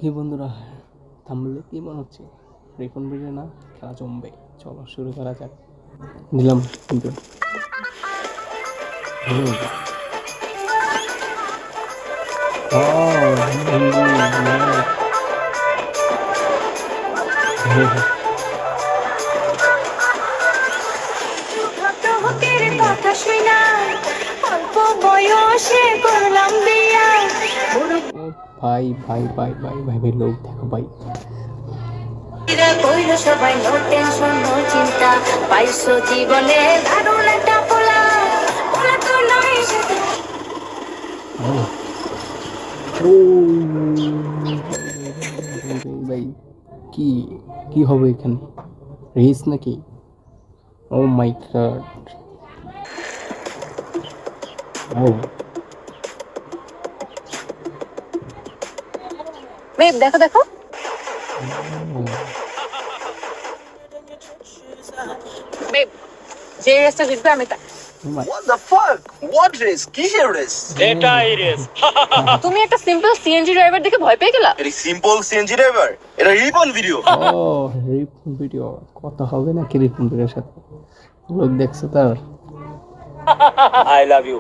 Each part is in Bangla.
হে বন্ধুরা, থামলে কি মনে হচ্ছে রিপন ভিডিও না, খেলা জমবে। চলো শুরু করা যাক। দিলাম কিন্তু ভাই ভাই ভাই ভাই ভাই ভাই লোক দেখো ভাই। সবাই নো টেনশন নো চিন্তা পাইছো জীবনে দারুণ একটা পোলা পোলা তো নয় সেটা। ভাই কি কি হবে এখানে, রেস নাকি? ও মাই গড, ও বেব দেখো দেখো বেব, যে রেসটা জিতবে আমি তা। What the fuck? What race? কিসের race? এটাই রেস। তুমি একটা সিম্পল সিএনজি ড্রাইভার দেখে ভয় পেয়ে গেলা? এটা সিম্পল সিএনজি ড্রাইভার, এটা রিপন ভিডিও। ও রিপন ভিডিও, কথা হবে নাকি রিপন ভিডিওর সাথে? লোক দেখছো তার। I love you.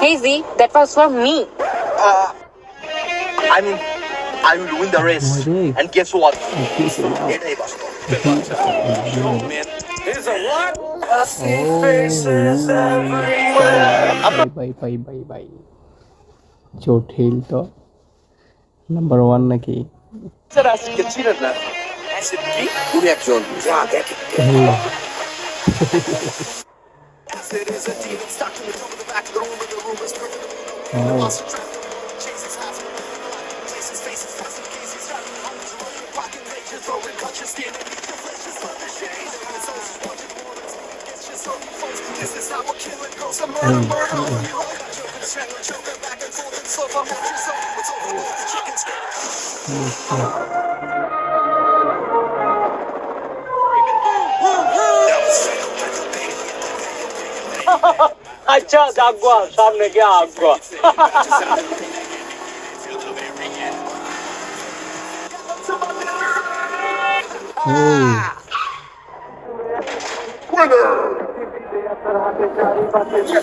Hey Z, that was for me. I mean, I will win the race. And guess what? এটাই বাস্তব। বাই বাই বাই বাই, জটিল তো নাম্বার ওয়ান নাকি? স্যার আজকে ছিলেন না। অ্যাসিড কি? তুমি একজন ড্রাগ আচ্ছা যাগো, সামনে গিয়ে আগো।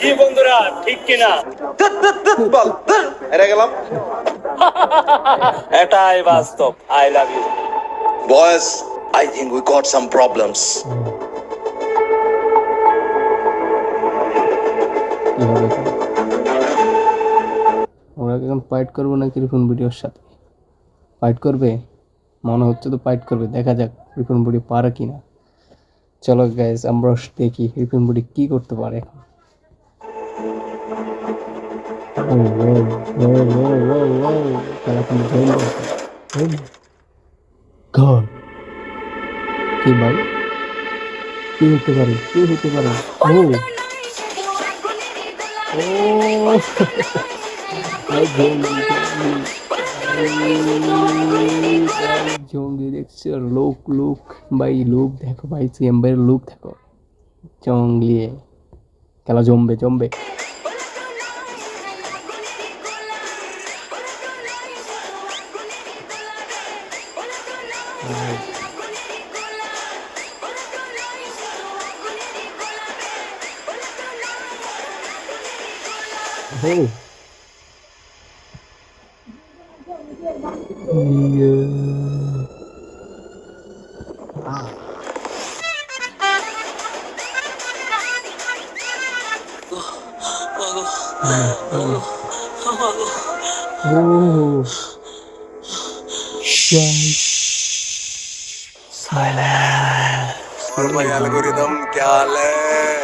কি বন্ধুরা, ঠিক কিনা? বল হেরে গেলাম। এটাই বাস্তব। I love you. Boys, I think we got some problems. কি হবে এখানে? ওরা এখন ফাইট করবো নাকি রিপন ভিডিওর সাথে? ফাইট করবে মনে হচ্ছে তো, ফাইট করবে। দেখা যাক রিপন ভিডিও পারে কিনা। চলো গাইস, আমরা দেখি রিপন ভিডিও কি করতে পারে এখন। কি ভাই, কি হতে পারে, কি হতে পারে? জঙ্গি দেখছো? লোক লোক ভাই, লোক দেখো ভাই, চেম্বারের লোক দেখো। জঙ্গলিয়ে খেলা জমবে জমবে। और भाई एल्गोरिदम क्या हाल है?